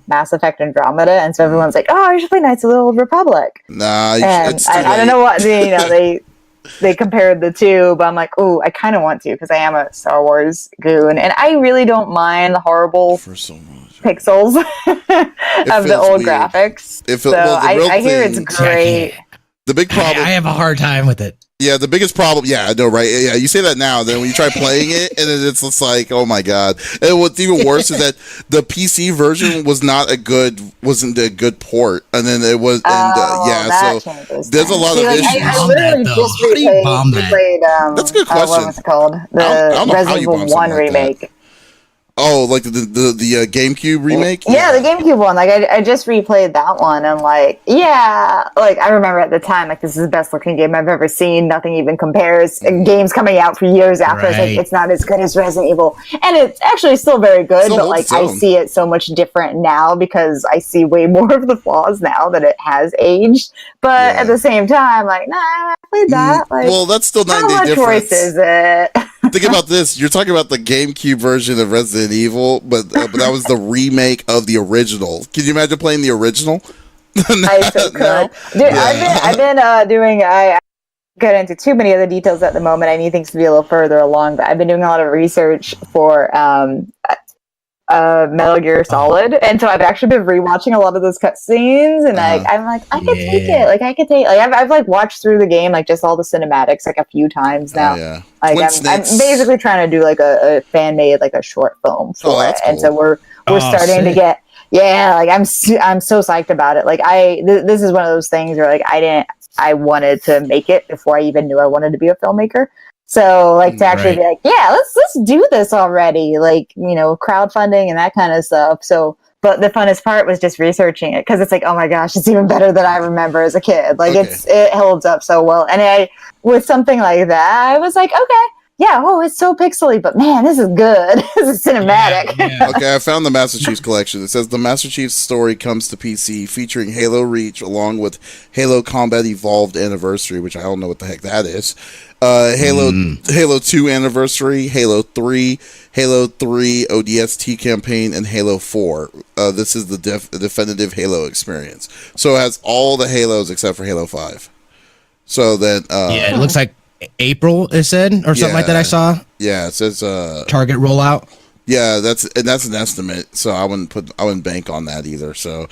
Mass Effect Andromeda, and so everyone's like, "Oh, you should play Knights of the Old Republic." Nah, I don't know what they compared the two, but I'm like, "Oh, I kind of want to," because I am a Star Wars goon, and I really don't mind the horrible pixels of the old graphics. I hear it's great. The big problem. I have a hard time with it. Yeah, the biggest problem. Yeah, I know, right? Yeah, you say that now. Then when you try playing it, and then it's just like, oh my god. And what's even worse is that the PC version wasn't a good port, and then it was, so there's a lot of issues. I literally just replayed. That's a good question. What was it called? The Resident Evil 1 remake. Oh, like the GameCube remake? Yeah, the GameCube one. Like, I just replayed that one, and like, I remember at the time, like, this is the best looking game I've ever seen. Nothing even compares. Games coming out for years after, it's like, it's not as good as Resident Evil, and it's actually still very good. But like, I see it so much different now because I see way more of the flaws now that it has aged. But at the same time, like, I played that. Like, well, that's still 9 day difference. How much worse is it? think about this. You're talking about the GameCube version of Resident Evil, but that was the remake of the original. Can you imagine playing the original? I so could. No? Dude, yeah. I've been doing. I get into too many other details at the moment. I need things to be a little further along, but I've been doing a lot of research for Metal Gear Solid, and so I've actually been rewatching a lot of those cutscenes, and I'm like, I could take it. Like, I could take. Like, I've like watched through the game, like just all the cinematics, like a few times now. Like, I'm basically trying to do like a fan made like a short film for it, cool. And so we're starting to get. Yeah, like I'm so psyched about it. Like this is one of those things where like I wanted to make it before I even knew I wanted to be a filmmaker. So like to actually be like, yeah, let's do this already. Like, you know, crowdfunding and that kind of stuff. So, but the funnest part was just researching it because it's like, oh my gosh, it's even better than I remember as a kid. Like it holds up so well. And with something like that, I was like, okay. Yeah, it's so pixely, but man, this is good. This is cinematic. Yeah. Okay, I found the Master Chief's collection. It says the Master Chief's story comes to PC featuring Halo Reach along with Halo Combat Evolved Anniversary, which I don't know what the heck that is. Halo 2 Anniversary, Halo 3 ODST campaign, and Halo 4. This is the definitive Halo experience. So it has all the Halos except for Halo 5. So then... it looks like April, it said, or something like that I saw. Yeah, it says... target rollout. Yeah, that's an estimate, so I wouldn't bank on that either. So,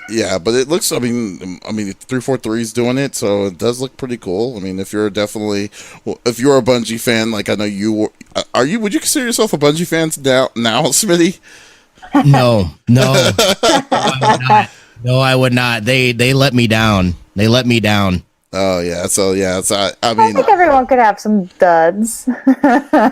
yeah, but it looks. I mean, 343 is doing it, so it does look pretty cool. I mean, if you're a Bungie fan, like I know you are, would you consider yourself a Bungie fan now, Smitty? No, I would not. They let me down. Oh yeah, so I mean, I think everyone could have some duds.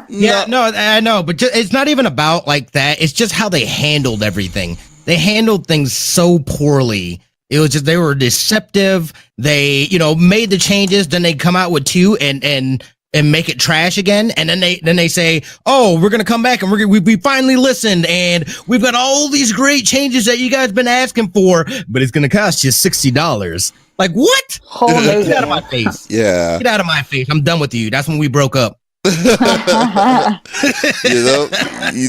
Yeah, no, I know, but it's not even about like that. It's just how they handled everything. They handled things so poorly. It was just they were deceptive. They, made the changes, then they come out with 2 and make it trash again, and then they say, "Oh, we're gonna come back and we finally listened, and we've got all these great changes that you guys been asking for, but it's gonna cost you $60." Like, what? Get out of my face. Yeah. Get out of my face. I'm done with you. That's when we broke up. You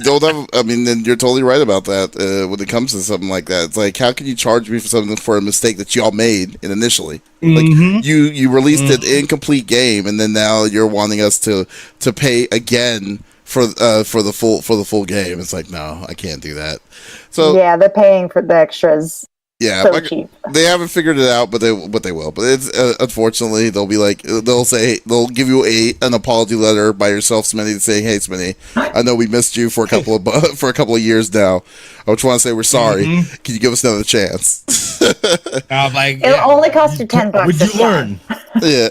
don't have, then you're totally right about that. When it comes to something like that, it's like, how can you charge me for something for a mistake that y'all made initially? Like, you released an incomplete game, and then now you're wanting us to pay again for the full game. It's like, no, I can't do that. So yeah, they're paying for the extras. Yeah, so cheap. They haven't figured it out, but they will. But it's unfortunately they'll give you an apology letter by yourself, Smitty, saying, "Hey, Smitty, I know we missed you for a couple of years now. I just want to say we're sorry. Can you give us another chance?" It'll only cost you $10. Would you learn? Yeah.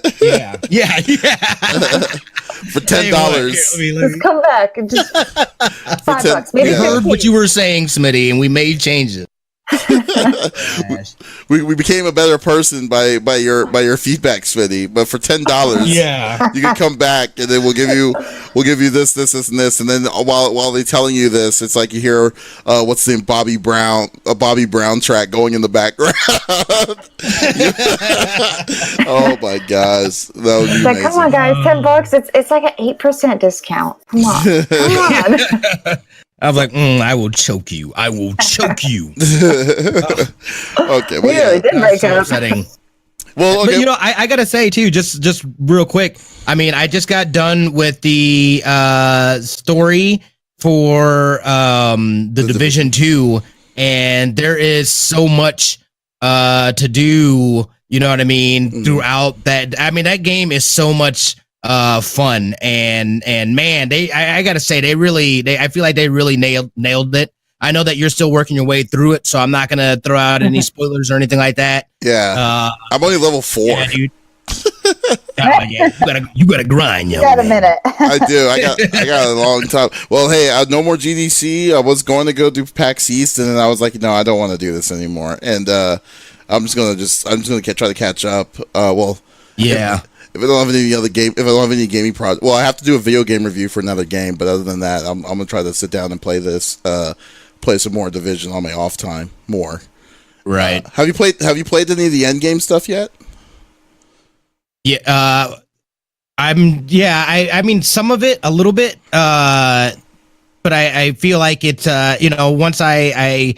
For $10, just come back and just $5, maybe. We heard what you were saying, Smitty, and we made changes. we became a better person by your feedback, Smitty. But for $10, you can come back, and then we'll give you this, and this, and then while they're telling you this, it's like you hear what's the name, Bobby Brown track going in the background. Oh my gosh, that would be amazing. Come on, guys, $10. It's like an 8% discount. Come on. I was like, I will choke you. I will choke you. Okay, well, did break up. Upsetting. Well, okay. But I gotta say too, just real quick. I mean, I just got done with the story for the Division 2, and there is so much to do. You know what I mean? Throughout that, I mean, that game is so much fun, and man, I gotta say I feel like they really nailed it. I know that you're still working your way through it, so I'm not gonna throw out any spoilers or anything like that. Yeah, I'm only level 4. Yeah, dude. You gotta grind, yo. You got a minute. I do. I got a long time. Well, hey, no more GDC. I was going to go do PAX East, and then I was like, no, I don't want to do this anymore. And I'm just gonna try to catch up. Yeah. If I don't have any gaming project, I have to do a video game review for another game. But other than that, I'm gonna try to sit down and play some more Division on my off time more. Right. Have you played any of the end game stuff yet? Yeah. I mean, some of it, a little bit, but I feel like it's, once I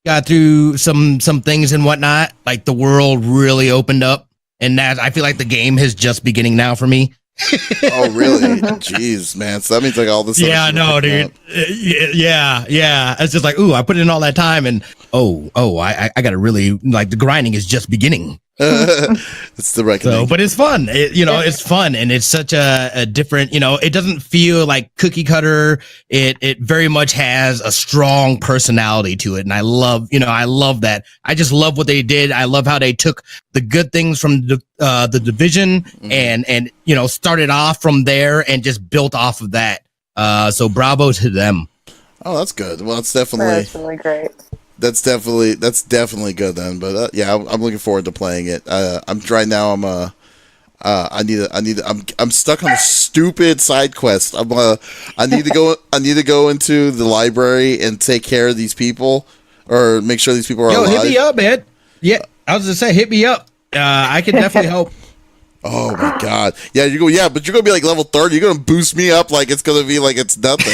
got through some things and whatnot, like the world really opened up, and that I feel like the game is just beginning now for me. Oh, really? Jeez, man. So that means like all this. Yeah, no, dude. Yeah. It's just like, ooh, I put in all that time, and I got to really like the grinding is just beginning. It's the reckoning. So, but it's fun. It's fun, and it's such a different. It doesn't feel like cookie cutter. It very much has a strong personality to it, and I love that. I just love what they did. I love how they took the good things from the division and started off from there and just built off of that. So bravo to them. Oh, that's good. Well, that's definitely That's really great. That's definitely good then. But yeah, I'm looking forward to playing it. I'm right now. I'm stuck on a stupid side quest. I need to go into the library and take care of these people or make sure these people are alive. Hit me up, man. Yeah, I was gonna say, hit me up. I can definitely help. Oh my god. Yeah, but you're gonna be like level 30. You're gonna boost me up like it's gonna be like it's nothing.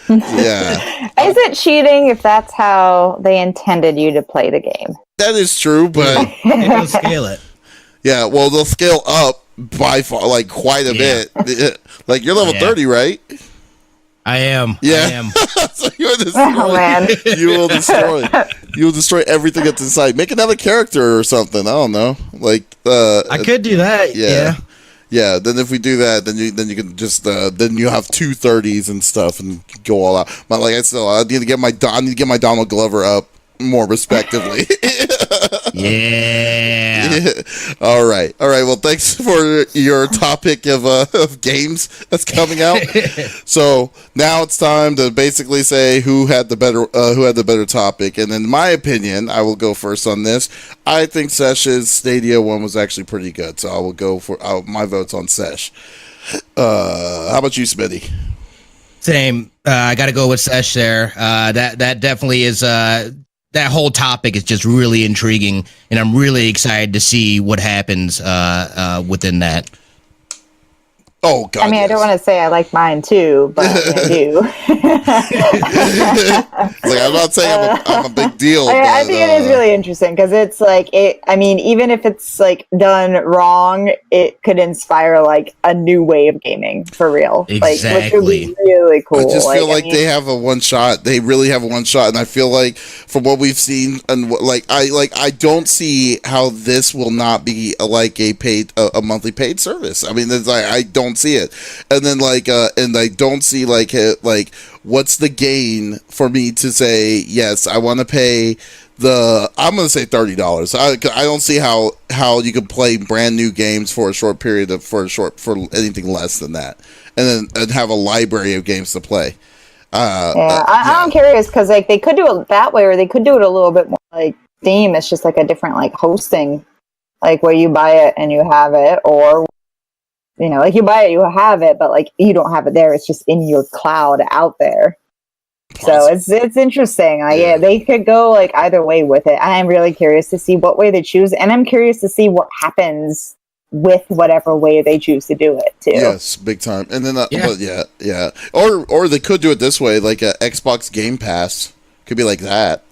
Yeah. Is it cheating if that's how they intended you to play the game? That is true, but It'll scale it. yeah, well they'll scale up by far, like quite a bit. Like you're level 30, right? I am. Yeah. I am. So you'll destroy, Oh, man. you'll destroy everything that's inside. Make another character or something. I don't know. Like I could do that. Yeah. Yeah, then if we do that, then you can just then you have 2 30s and stuff and go all out. But like I need to get my Donald Glover up more respectively. Yeah. All right. Well, thanks for your topic of games that's coming out. So now it's time to basically say who had the better topic. And in my opinion, I will go first on this. I think Sesh's Stadia one was actually pretty good, so I will go for my votes on Sesh. How about you, Smitty? Same. I got to go with Sesh there. That definitely is. That whole topic is just really intriguing, and I'm really excited to see what happens within that. Oh God! I mean, yes. I don't want to say I like mine too, but I do. Like I'm not saying I'm a big deal. I think it is really interesting because it's like it. I mean, even if it's like done wrong, it could inspire like a new way of gaming for real. Exactly. Like, which would be really cool. I just feel like they have a one shot. They really have a one shot, and I feel like from what we've seen, and I don't see how this will not be a monthly paid service. I mean, it's like I don't see it, and then and I don't see what's the gain for me to say yes, I want to pay I'm gonna say $30. I don't see how you could play brand new games for a short period for anything less than that, and have a library of games to play. I'm curious because like they could do it that way, or they could do it a little bit more like Steam. It's just like a different like hosting, like where you buy it and you have it, or like you buy it, you have it, but like you don't have it there. It's just in your cloud out there. So it's interesting. Like, they could go like either way with it. I'm really curious to see what way they choose, and I'm curious to see what happens with whatever way they choose to do it too. Yes, big time. And then, or they could do it this way, like a Xbox Game Pass could be like that.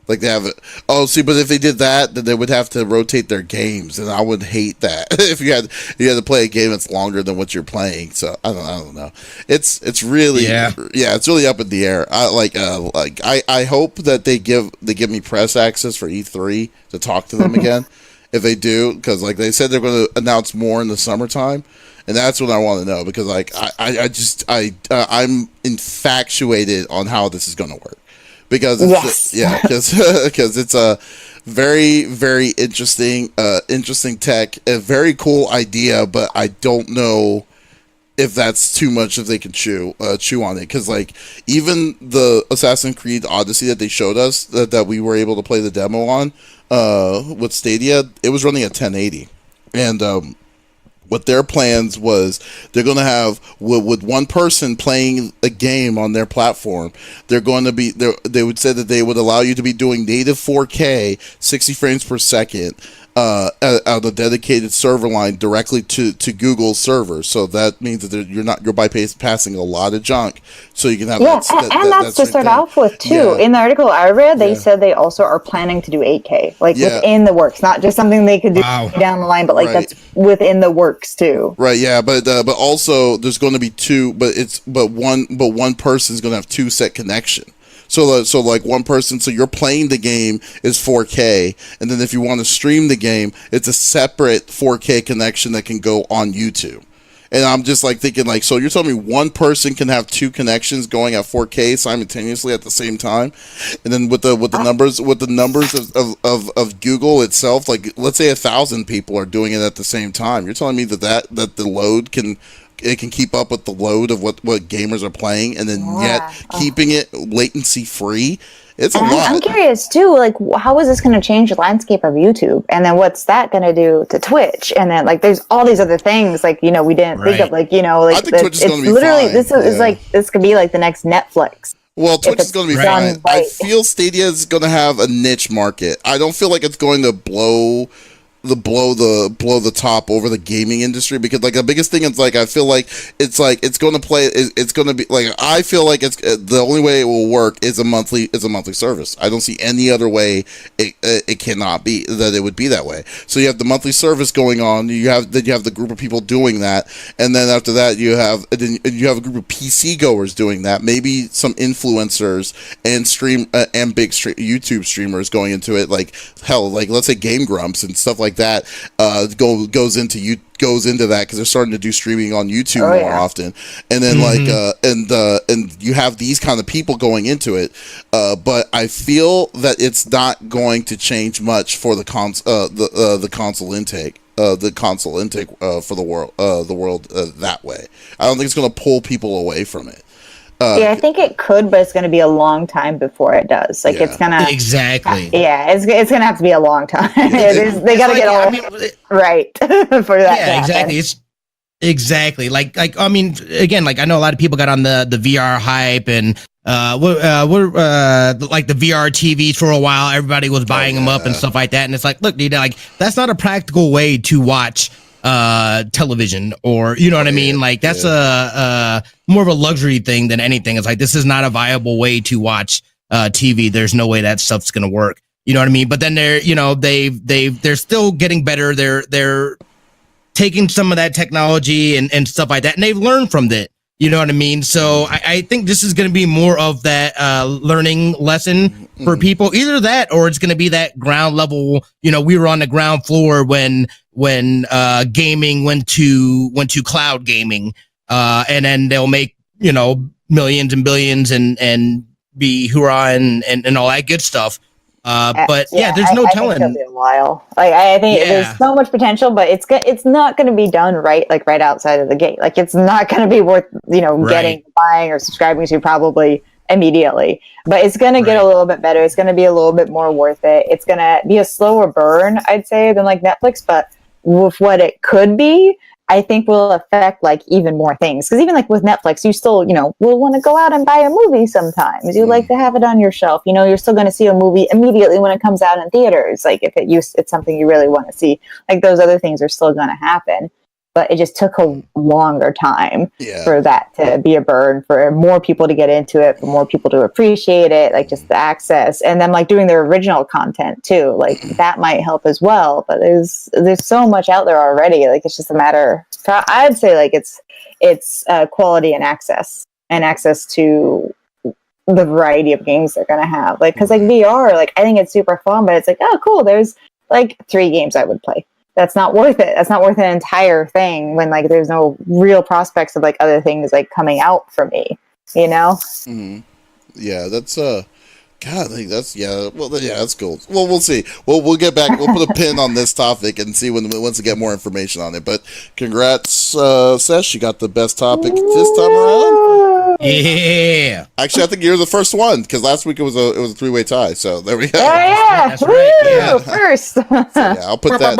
Like they have it. Oh, see, but if they did that, then they would have to rotate their games, and I would hate that if you had to play a game that's longer than what you're playing. So I don't know. It's really it's really up in the air. I hope that they give me press access for E3 to talk to them again. If they do, because like they said they're going to announce more in the summertime, and that's what I want to know, because like I'm infatuated on how this is going to work. Because because it's a very, very interesting tech, a very cool idea, but I don't know if that's too much if they can chew on it. Because like even the Assassin's Creed Odyssey that they showed us that we were able to play the demo on with Stadia, it was running at 1080, and what their plans was, they're going to have with one person playing a game on their platform, they're going to be they would say that they would allow you to be doing native 4K 60 frames per second out a dedicated server line directly to Google's servers. So that means that you're bypassing a lot of junk. So you can have that's to start off with too. Yeah. In the article I read, they said they also are planning to do 8K, like within the works, not just something they could do down the line, but like that's within the works too. Right. Yeah. But also there's going to be one person's going to have two set connection. So like one person, so you're playing the game is 4K, and then if you want to stream the game, it's a separate 4K connection that can go on YouTube. And I'm just like thinking like, so you're telling me one person can have two connections going at 4K simultaneously at the same time, and then with the numbers of Google itself, like let's say 1,000 people are doing it at the same time. You're telling me that the load can keep up with the load of what gamers are playing, and then yet keeping it latency free. It's a lot. I'm curious too, like how is this going to change the landscape of YouTube? And then what's that going to do to Twitch? And then like there's all these other things like, we didn't think of, like, like I think Twitch is going to be literally fine. This could be like the next Netflix. Well, Twitch is going to be fine. I feel Stadia is going to have a niche market. I don't feel like it's going to blow the top over the gaming industry, because like the biggest thing is like I feel like it's going to be like, I feel like it's the only way it will work is a monthly service. I don't see any other way it cannot be that it would be that way. So you have the monthly service going on, you have the group of people doing that, and then after that you have a group of PC goers doing that, maybe some influencers and big YouTube streamers going into it, like hell, like let's say Game Grumps and stuff like that goes into that because they're starting to do streaming on YouTube more often, and then and you have these kind of people going into it, but I feel that it's not going to change much for the console intake. For the world that way. I don't think it's going to pull people away from it. I think it could, but it's going to be a long time before it does. Like it's gonna it's gonna have to be a long time. They got to get all right for that. Yeah, exactly. It's exactly like I mean, again, like I know a lot of people got on the VR hype and like the VR TVs for a while. Everybody was buying them up and stuff like that. And it's like, look, dude, like that's not a practical way to watch television, or you know what I mean, like that's a more of a luxury thing than anything. It's like this is not a viable way to watch TV. There's no way that stuff's gonna work, you know what I mean? But then they're still getting better. They're taking some of that technology and stuff like that, and they've learned from it, you know what I mean? So I think this is going to be more of that learning lesson for people. Either that, or it's going to be that ground level. We were on the ground floor when gaming went to cloud gaming, and then they'll make millions and billions and be hoorah and all that good stuff. But there's no telling. I think it'll be a while. Like I think there's so much potential, but it's not going to be done right outside of the gate. Like it's not going to be worth getting, buying, or subscribing to probably immediately. But it's going to get a little bit better. It's going to be a little bit more worth it. It's going to be a slower burn, I'd say, than like Netflix. But with what it could be, I think will affect like even more things. Because even like with Netflix, you still, will want to go out and buy a movie sometimes. You like to have it on your shelf. You're still going to see a movie immediately when it comes out in theaters. Like if it's something you really want to see, like those other things are still going to happen. But it just took a longer time for that to be a burden, for more people to get into it, for more people to appreciate it, like just the access, and then like doing their original content too. Like that might help as well. But there's so much out there already. Like it's just a matter. I'd say like it's quality and access to the variety of games they're gonna have. Like because like VR, like I think it's super fun, but it's like, oh cool, there's like 3 games I would play. That's not worth it. That's not worth an entire thing when like there's no real prospects of like other things like coming out for me, Mm-hmm. Yeah, that's God, I think that's that's cool. Well, we'll see. We'll get back. We'll put a pin on this topic and see once we get more information on it. But congrats, Sesh, you got the best topic this time around. Yeah. Actually, I think you're the first one because last week it was a 3-way tie. So there we go. Yeah, that's right. Yeah. First. So, I'll put that.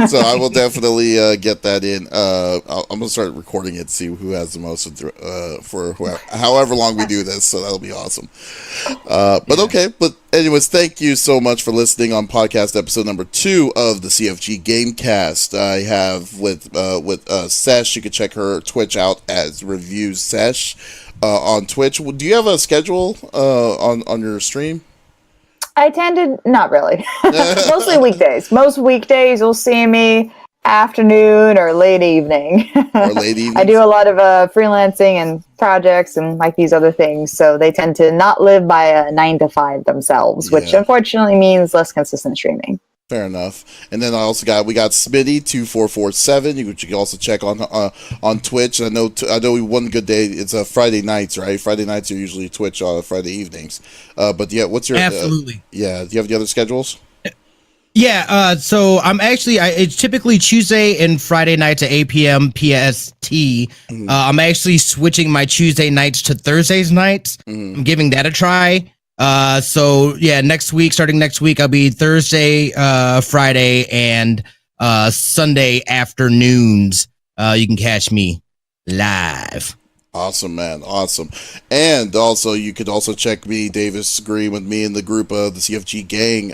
So I will definitely get that in. I'm gonna start recording it, see who has the most for however long we do this. So that'll be awesome. But okay, but anyways, thank you so much for listening on podcast episode number 2 of the CFG Gamecast. I have with Sesh. You can check her Twitch out as Reviews Sesh on Twitch. Do you have a schedule on your stream? I tend to not really. Mostly weekdays. Most weekdays you'll see me afternoon or late evening. Or late evening. I do a lot of freelancing and projects and like these other things, so they tend to not live by a 9 to 5 themselves, which unfortunately means less consistent streaming. Fair enough. And then we got Smitty 2447. You can also check on Twitch. I know one good day. It's Friday nights, right? Friday nights are usually Twitch on Friday evenings. But yeah, what's your absolutely? Do you have the other schedules? Yeah. So I'm actually it's typically Tuesday and Friday nights at 8 p.m. PST. I'm actually switching my Tuesday nights to Thursdays nights. I'm giving that a try. So yeah, starting next week, I'll be Thursday, Friday, and Sunday afternoons. You can catch me live. Awesome, man. Awesome. And also, you could also check me, Davis Green, with me in the group of the CFG Gang,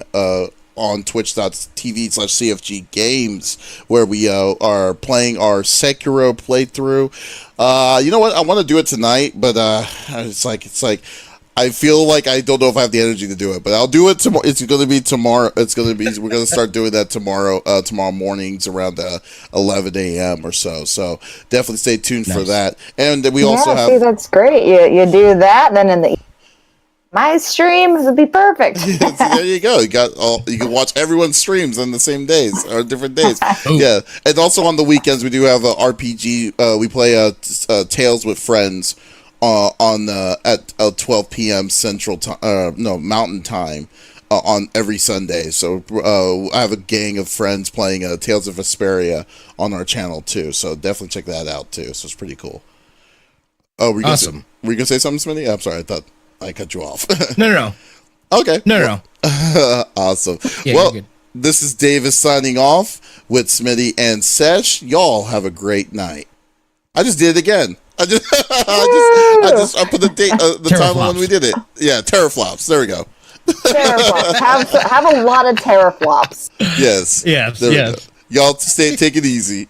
on twitch.tv/CFG Games, where we are playing our Sekiro playthrough. You know what? I want to do it tonight, but it's like I feel like I don't know if I have the energy to do it, but I'll do it tomorrow. It's going to be tomorrow. We're going to start doing that tomorrow mornings around 11 a.m. or so. So definitely stay tuned for that. And we also have. See, that's great. You do that, then in the my stream would be perfect. There you go. You can watch everyone's streams on the same days or different days. Yeah, and also on the weekends we do have a RPG. We play Tales with Friends. At 12 p.m. Central time, Mountain Time, on every Sunday. So I have a gang of friends playing Tales of Vesperia on our channel too. So definitely check that out too. So it's pretty cool. Oh, were you gonna say something, Smitty? I'm sorry, I thought I cut you off. No. Okay. No. Awesome. Yeah, well, this is Davis signing off with Smitty and Sesh. Y'all have a great night. I just did it again. I put the date, the time on when we did it. Yeah, teraflops. There we go. Teraflops. Have a lot of teraflops. Yes. Yes. There we go. Y'all take it easy.